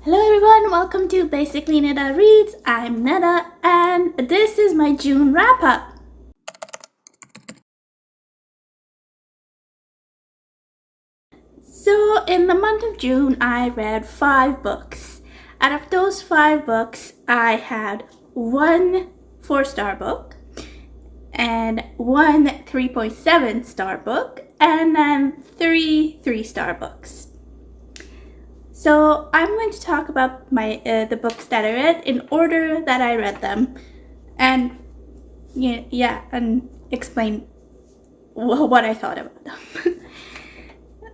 Hello everyone, welcome to Basically Neda Reads. I'm Neda and this is my June wrap-up. So in the month of June, I read 5 books. Out of those 5 books, I had 1 4-star book and 1 3.7-star book and then 3 3-star books. So I'm going to talk about the books that I read in order that I read them, and and explain what I thought about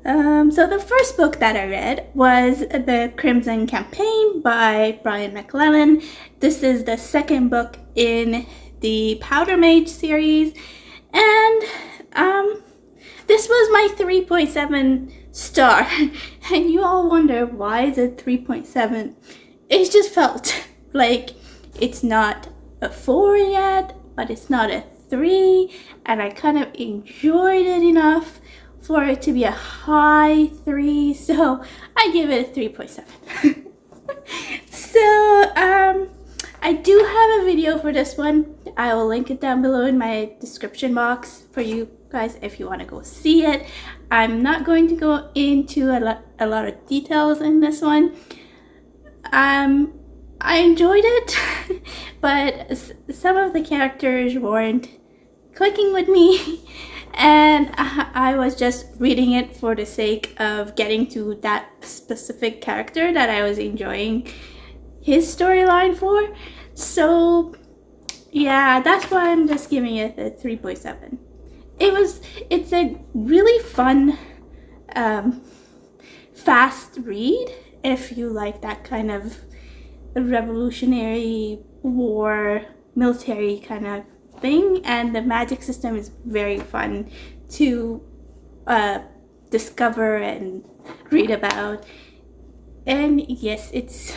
them. So the first book that I read was The Crimson Campaign by Brian McClellan. This is the second book in the Powder Mage series, and this was my 3.7 star, and you all wonder why is it 3.7. It just felt like it's not a 4 yet, but it's not a 3, and I kind of enjoyed it enough for it to be a high 3, so I give it a 3.7. So I do have a video for this one. I will link it down below in my description box for you guys if you want to go see it. I'm not going to go into a lot of details in this one. I enjoyed it, but some of the characters weren't clicking with me, and I was just reading it for the sake of getting to that specific character that I was enjoying his storyline for. So yeah, that's why I'm just giving it a 3.7. It's a really fun, fast read if you like that kind of revolutionary war, military kind of thing, and the magic system is very fun to discover and read about. And yes, it's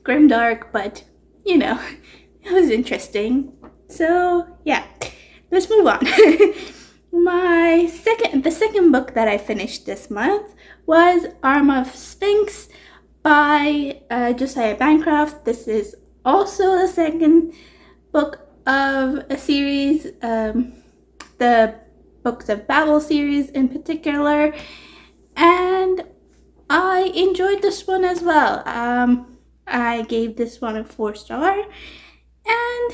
grimdark, but you know, it was interesting. So yeah, let's move on. The second book that I finished this month was Arm of Sphinx by Josiah Bancroft. This is also the second book of a series, the Books of Babel series in particular, and I enjoyed this one as well. I gave this one a 4-star, and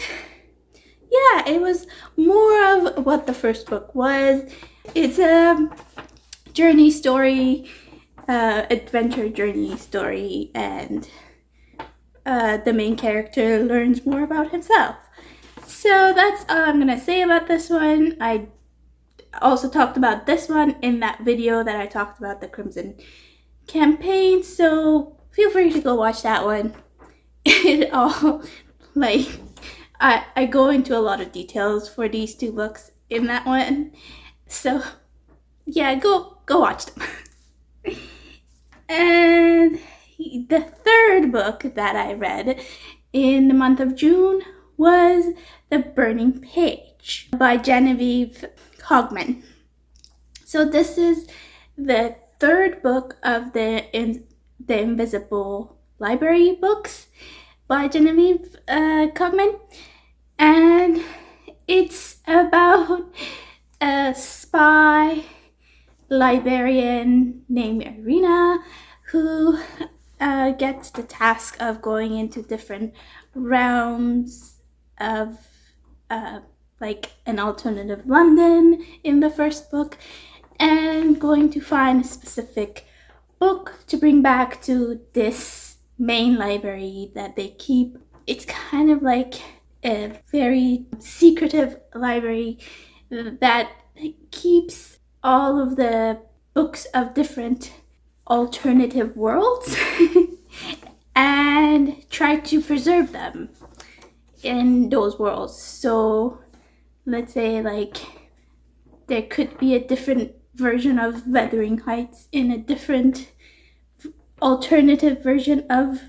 yeah, it was more of what the first book was. It's a journey story, adventure journey story, and the main character learns more about himself. So that's all I'm gonna say about this one. I also talked about this one in that video that I talked about the Crimson Campaign, so feel free to go watch that one. It all, like, I go into a lot of details for these 2 books in that one, so yeah, go watch them. And the third book that I read in the month of June was The Burning Page by Genevieve Cogman. So this is the third book of the Invisible Library books by Genevieve Cogman, and it's about a spy librarian named Irina who gets the task of going into different realms of like an alternative London in the first book, and going to find a specific book to bring back to this main library that they keep. It's kind of like a very secretive library that keeps all of the books of different alternative worlds and try to preserve them in those worlds. So let's say like there could be a different version of Wuthering Heights in a different alternative version of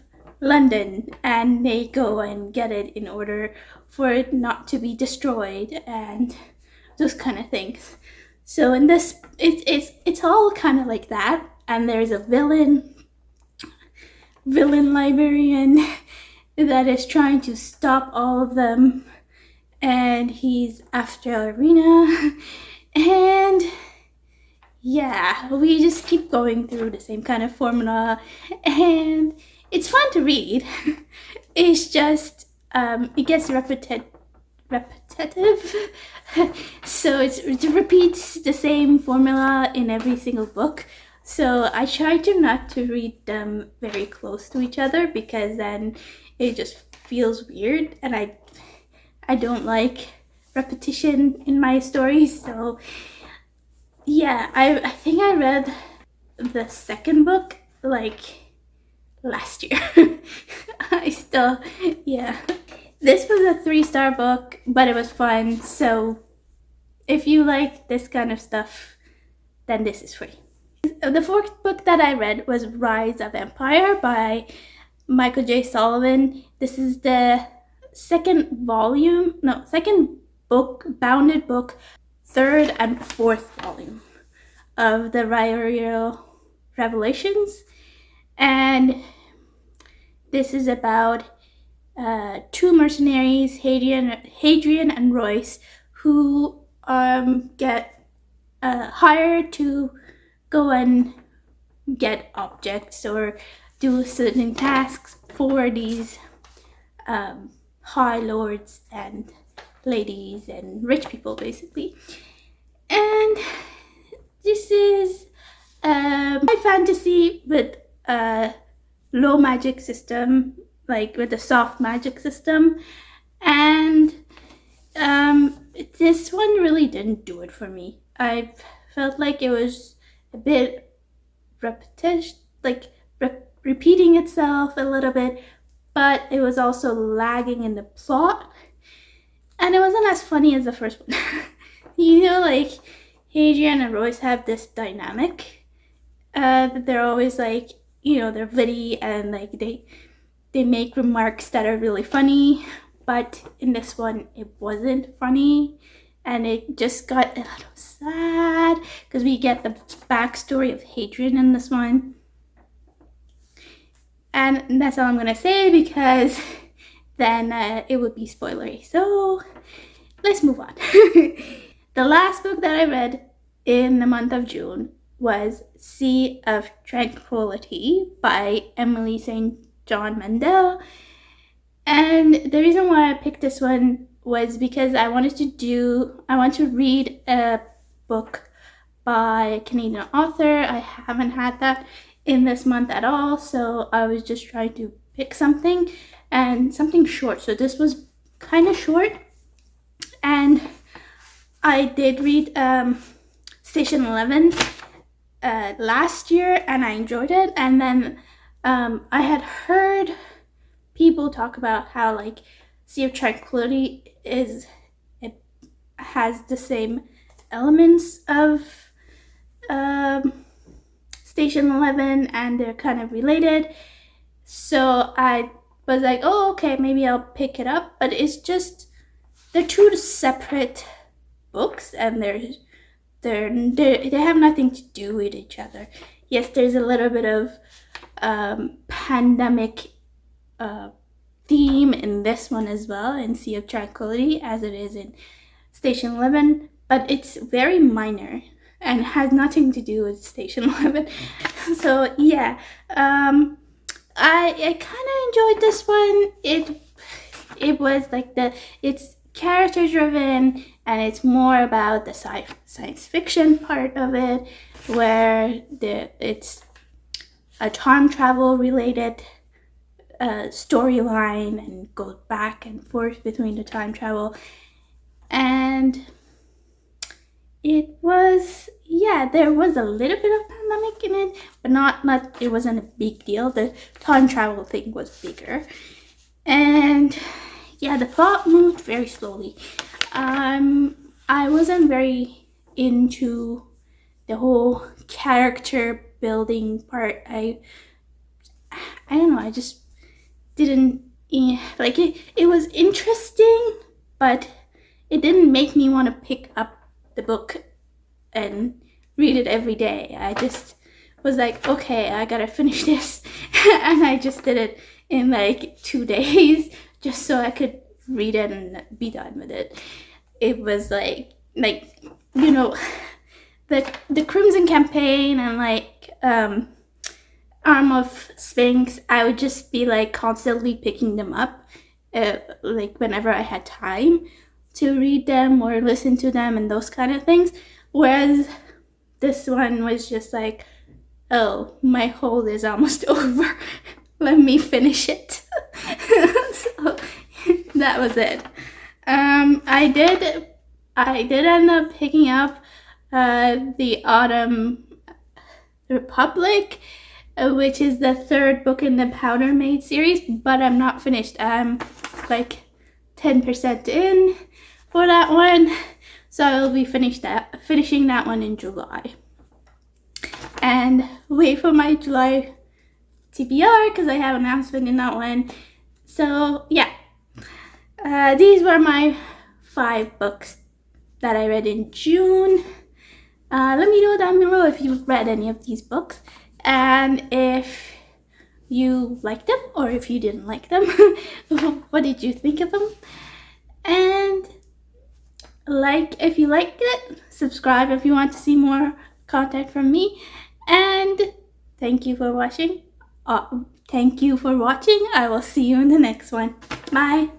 London, and they go and get it in order for it not to be destroyed and those kind of things. So in this, it's all kind of like that, and there's a villain villain librarian that is trying to stop all of them, and he's after Arena. And yeah, we just keep going through the same kind of formula, and it's fun to read. It's just it gets repetitive. So it repeats the same formula in every single book. So I try to not to read them very close to each other, because then it just feels weird, and I don't like repetition in my stories. So yeah, I think I read the second book like last year. Yeah. This was a 3-star book, but it was fun. So if you like this kind of stuff, then this is free. The fourth book that I read was Rise of Empire by Michael J. Sullivan. This is the second book, bounded book, third and fourth volume of the Royal Revelations. And this is about two mercenaries, Hadrian and Royce, who get hired to go and get objects or do certain tasks for these high lords and ladies and rich people, basically. And this is high fantasy with a low magic system, like with a soft magic system. And this one really didn't do it for me. I felt like it was a bit repetition, like repeating itself a little bit, but it was also lagging in the plot, and it wasn't as funny as the first one. Like Hadrian and Royce have this dynamic that they're always like, they're witty, and like they make remarks that are really funny, but in this one it wasn't funny, and it just got a little sad because we get the backstory of Hadrian in this one. And that's all I'm gonna say, because then it would be spoilery. So let's move on. The last book that I read in the month of June was Sea of Tranquility by Emily St. John Mandel. And the reason why I picked this one was because I want to read a book by a Canadian author. I haven't had that in this month at all, so I was just trying to pick something, and something short. So this was kind of short, and I did read Station 11 last year, and I enjoyed it. And then I had heard people talk about how like Sea of Tranquility has the same elements of Station 11, and they're kind of related. So I was like, oh, okay, maybe I'll pick it up. But it's just, they're two separate books, and they have nothing to do with each other. Yes, there's a little bit of pandemic theme in this one as well, in Sea of Tranquility, as it is in Station 11, but it's very minor and has nothing to do with Station 11. So yeah, I kind of enjoyed this one. It was like it's character driven, and it's more about the science fiction part of it, where it's a time travel related storyline, and goes back and forth between the time travel. And it was, there was a little bit of pandemic in it, but not it wasn't a big deal. The time travel thing was bigger. And yeah, the plot moved very slowly. I wasn't very into the whole character building part. I don't know, I just didn't like it. It was interesting, but it didn't make me want to pick up the book and read it every day. I just was like, okay, I gotta finish this. and I just did it in like 2 days just so I could read it and be done with it. It was like you know, the Crimson Campaign and like Arm of Sphinx, I would just be like constantly picking them up like whenever I had time to read them or listen to them and those kind of things. Whereas this one was just like, oh, my hold is almost over. Let me finish it. So that was it. I did end up picking up the Autumn Republic, which is the third book in the Powder Maid series, but I'm not finished. I'm like 10% in for that one, so I'll be finishing that one in July. And wait for my July TBR because I have an announcement in that one. So yeah, these were my 5 books that I read in June. Let me know down below if you've read any of these books and if you liked them or if you didn't like them. What did you think of them? And like if you liked it, subscribe if you want to see more content from me. And thank you for watching. I will see you in the next one. Bye.